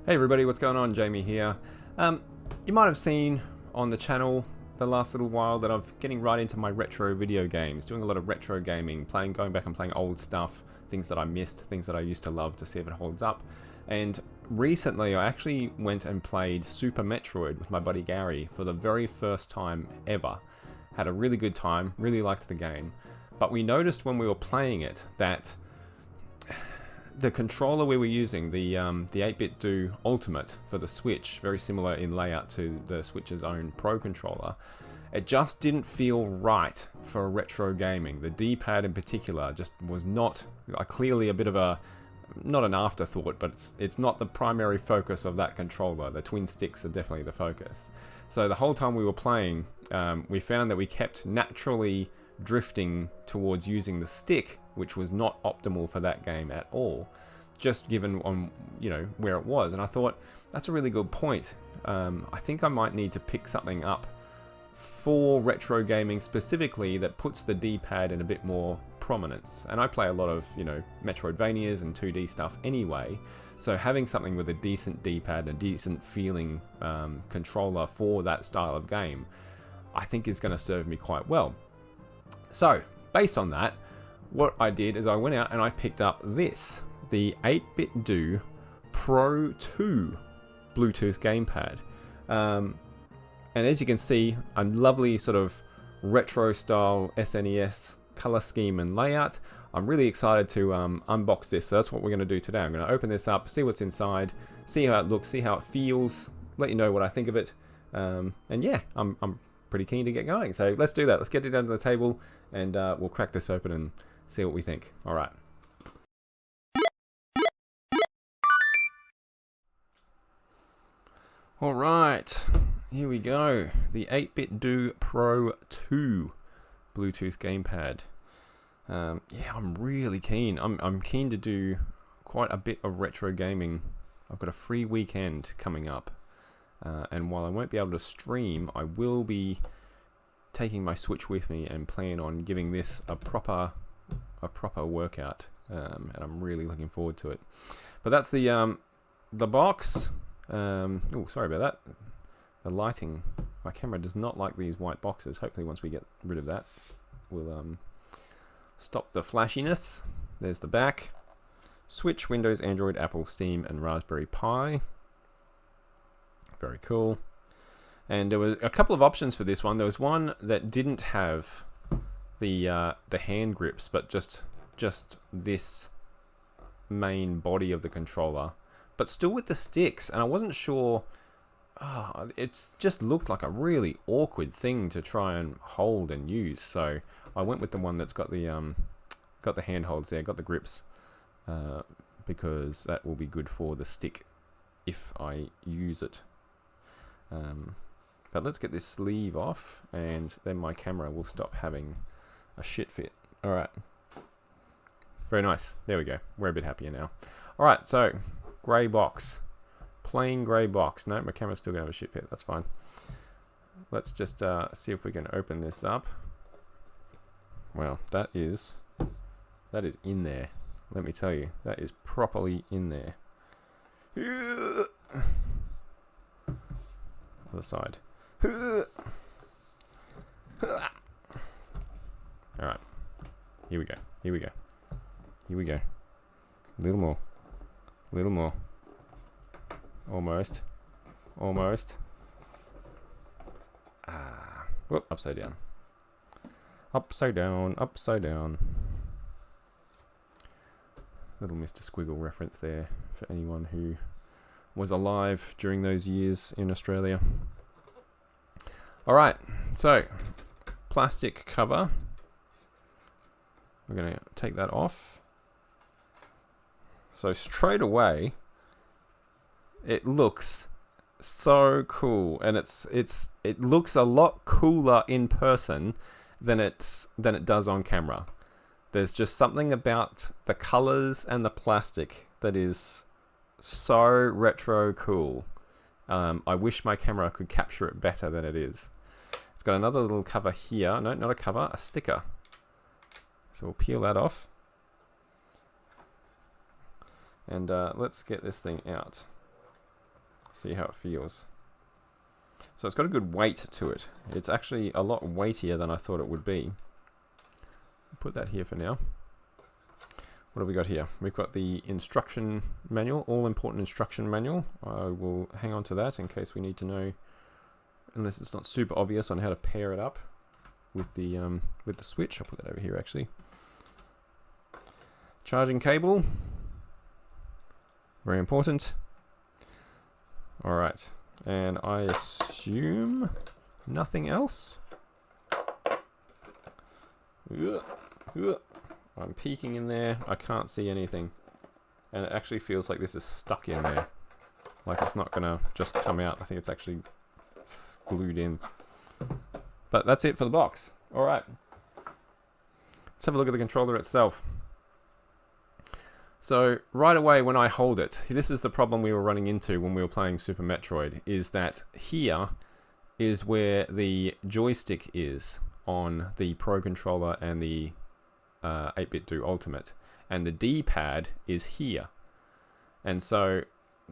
Hey everybody, what's going on? Jamie here. You might have seen on the channel the last little while that I'm getting right into my retro video games, doing a lot of retro gaming, going back and playing old stuff, things that I missed, things that I used to love to see if it holds up. And recently I actually went and played Super Metroid with my buddy Gary for the very first time ever. Had a really good time, really liked the game, but we noticed when we were playing it that the controller we were using, the 8BitDo Ultimate for the Switch, very similar in layout to the Switch's own Pro controller, it just didn't feel right for retro gaming. The D-pad in particular just was not, clearly a bit of a, not an afterthought, but it's not the primary focus of that controller. The twin sticks are definitely the focus. So the whole time we were playing, we found that we kept naturally drifting towards using the stick, which was not optimal for that game at all, just given on where it was. And I thought that's a really good point. I think I might need to pick something up for retro gaming specifically that puts the D-pad in a bit more prominence. And I play a lot of Metroidvanias and 2D stuff anyway, so having something with a decent D-pad and a decent feeling controller for that style of game, I think is going to serve me quite well. So, based on that, what I did is I went out and I picked up this, the 8BitDo Pro 2 Bluetooth Gamepad. And as you can see, a lovely sort of retro style SNES color scheme and layout. I'm really excited to unbox this, so that's what we're going to do today. I'm going to open this up, see what's inside, see how it looks, see how it feels, let you know what I think of it. And yeah, I'm pretty keen to get going. So let's do that. Let's get it down to the table and we'll crack this open and see what we think. All right. All right, here we go. The 8BitDo Pro 2 Bluetooth Gamepad. Yeah, I'm really keen. I'm keen to do quite a bit of retro gaming. I've got a free weekend coming up. And while I won't be able to stream, I will be taking my Switch with me and plan on giving this a proper workout. And I'm really looking forward to it. But that's the box. Oh, sorry about that. The lighting. My camera does not like these white boxes. Hopefully, once we get rid of that, we'll stop the flashiness. There's the back. Switch, Windows, Android, Apple, Steam, and Raspberry Pi. Very cool. And there were a couple of options for this one. There was one that didn't have the hand grips, but just this main body of the controller, but still with the sticks. And I wasn't sure. It's just looked like a really awkward thing to try and hold and use. So I went with the one that's got the handholds there, got the grips, because that will be good for the stick if I use it. But let's get this sleeve off, and then my camera will stop having a shit fit. All right. Very nice. There we go. We're a bit happier now. All right, so grey box. Plain grey box. No, my camera's still going to have a shit fit. That's fine. Let's just see if we can open this up. Well, that is in there. Let me tell you. That is properly in there. Other side. Alright. Here we go. Here we go. Here we go. A little more. A little more. Almost. Almost. Whoop, upside down. Upside down. Upside down. Little Mr. Squiggle reference there for anyone who was alive during those years in Australia. Alright, so plastic cover. We're going to take that off. So straight away, it looks so cool, and it looks a lot cooler in person than it does on camera. There's just something about the colors and the plastic that is so retro cool. I wish my camera could capture it better than it is. It's got another little cover here. No, not a cover, a sticker. So we'll peel that off. And let's get this thing out. See how it feels. So it's got a good weight to it. It's actually a lot weightier than I thought it would be. Put that here for now. What have we got here? We've got the instruction manual, all important instruction manual. I will hang on to that in case we need to know, unless it's not super obvious on how to pair it up with the switch. I'll put that over here actually. Charging cable, very important. All right, and I assume nothing else. I'm peeking in there. I can't see anything. And it actually feels like this is stuck in there. Like it's not going to just come out. I think it's actually glued in. But that's it for the box. Alright. Let's have a look at the controller itself. So right away when I hold it, this is the problem we were running into when we were playing Super Metroid, is that here is where the joystick is on the Pro Controller and the 8BitDo Ultimate, and the D-pad is here. And so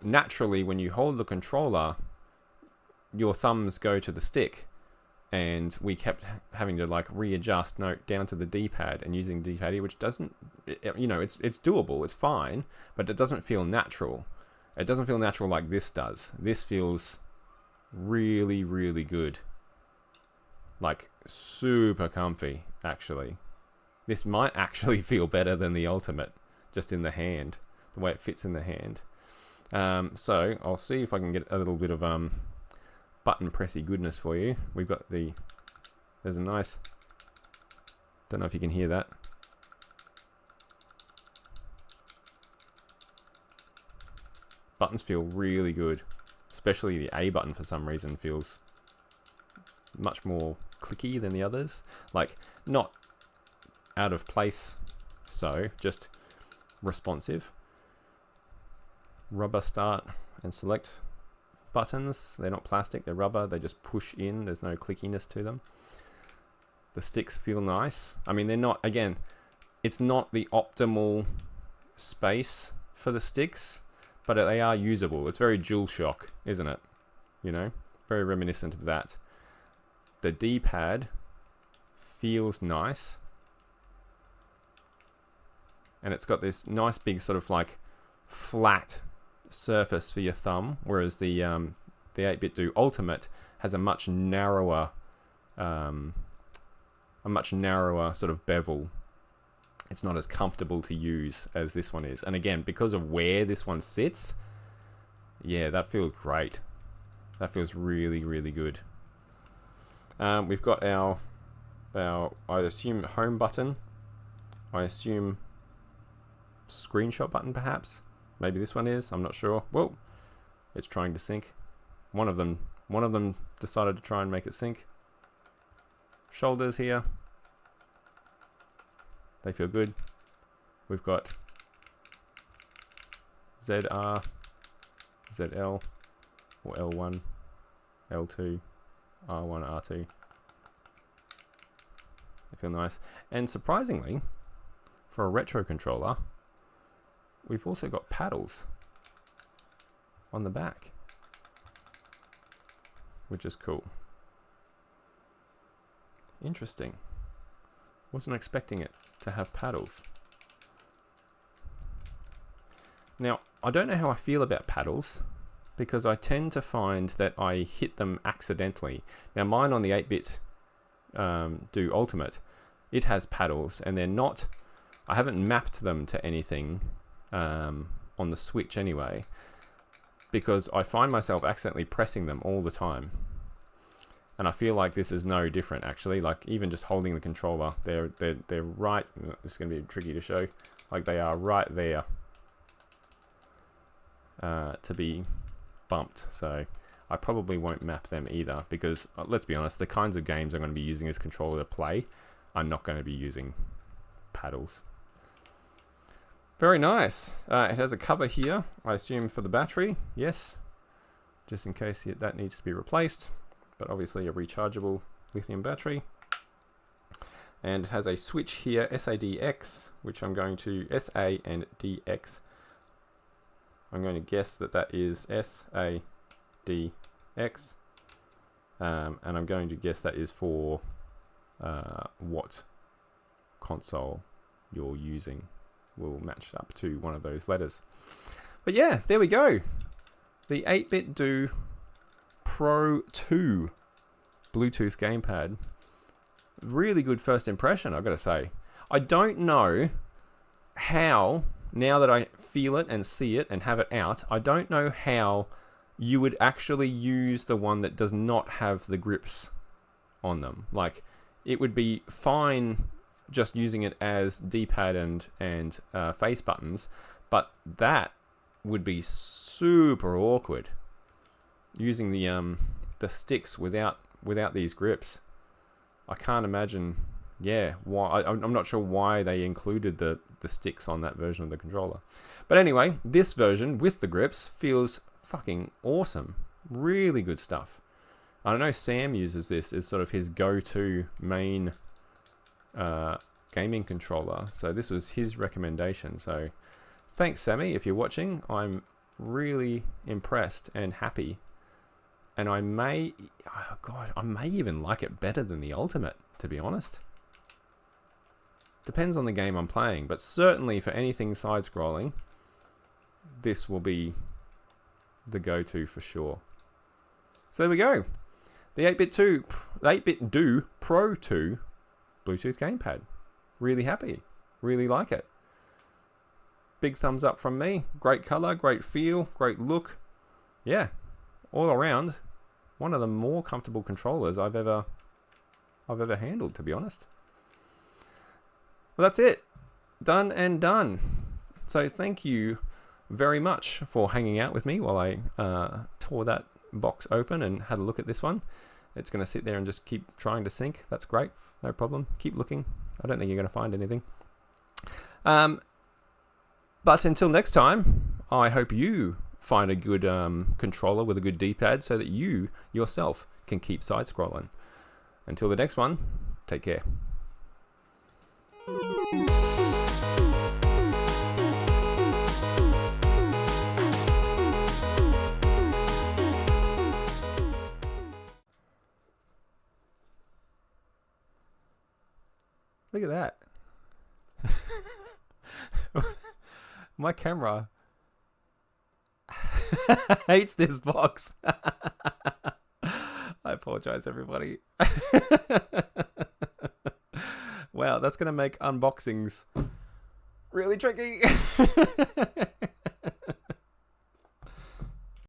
naturally when you hold the controller, your thumbs go to the stick, and we kept having to like readjust down to the D-pad and using the D-pad here, which doesn't, you know, it's doable, it's fine, but it doesn't feel natural. It doesn't feel natural like this does. This feels really, really good. Like super comfy, actually. This might actually feel better than the Ultimate, just in the hand, the way it fits in the hand. So I'll see if I can get a little bit of button pressy goodness for you. We've got there's a nice, don't know if you can hear that. Buttons feel really good, especially the A button for some reason feels much more clicky than the others. Like, not out of place, so just responsive. Rubber start and select buttons, they're not plastic, they're rubber, they just push in, there's no clickiness to them. The sticks feel nice. I mean, they're not, again, it's not the optimal space for the sticks, but they are usable. It's very DualShock, isn't it? You know, very reminiscent of that. The D-pad feels nice. And it's got this nice big sort of like flat surface for your thumb, whereas the 8BitDo Ultimate has a much narrower sort of bevel. It's not as comfortable to use as this one is. And again, because of where this one sits, yeah, that feels great. That feels really, really good. We've got our I assume home button. I assume screenshot button perhaps. Maybe this one is, I'm not sure. Whoa, it's trying to sync. One of them decided to try and make it sync. Shoulders here. They feel good. We've got ZR, ZL, or L1, L2, R1, R2. They feel nice. And surprisingly, for a retro controller, we've also got paddles on the back, which is cool. Interesting. Wasn't expecting it to have paddles. Now, I don't know how I feel about paddles, because I tend to find that I hit them accidentally. Now, mine on the 8BitDo Ultimate, it has paddles, and they're not, I haven't mapped them to anything on the Switch anyway, because I find myself accidentally pressing them all the time. And I feel like this is no different, actually. Like, even just holding the controller, they're right, it's going to be tricky to show, like they are right there to be bumped. So I probably won't map them either, because let's be honest, the kinds of games I'm going to be using this controller to play, I'm not going to be using paddles. Very nice. It has a cover here, I assume for the battery, yes, just in case that needs to be replaced. But obviously a rechargeable lithium battery. And it has a switch here, SADX, which I'm going to, SA and DX. I'm going to guess that that is SA DX. And I'm going to guess that is for what console you're using. Will match up to one of those letters. But yeah, there we go. The 8BitDo Pro 2 Bluetooth Gamepad. Really good first impression, I've got to say. I don't know how, now that I feel it and see it and have it out, I don't know how you would actually use the one that does not have the grips on them. Like, it would be fine just using it as D-pad and face buttons, but that would be super awkward using the sticks without these grips. I can't imagine. Yeah, why? I'm not sure why they included the sticks on that version of the controller. But anyway, this version with the grips feels fucking awesome. Really good stuff. I know Sam uses this as sort of his go-to main gaming controller. So this was his recommendation. So thanks, Sammy, if you're watching. I'm really impressed and happy. And I may even like it better than the Ultimate, to be honest. Depends on the game I'm playing, but certainly for anything side-scrolling, this will be the go-to for sure. So there we go. The 8BitDo Pro 2 Bluetooth Gamepad. Really happy. Really like it. Big thumbs up from me. Great color, great feel, great look. Yeah, all around, one of the more comfortable controllers I've ever handled, to be honest. Well, that's it. Done and done. So thank you very much for hanging out with me while I tore that box open and had a look at this one. It's going to sit there and just keep trying to sync. That's great. No problem. Keep looking. I don't think you're going to find anything. But until next time, I hope you find a good controller with a good D-pad so that you yourself can keep side-scrolling. Until the next one, take care. Look at that. My camera hates this box. I apologize, everybody. Wow, that's going to make unboxings really tricky.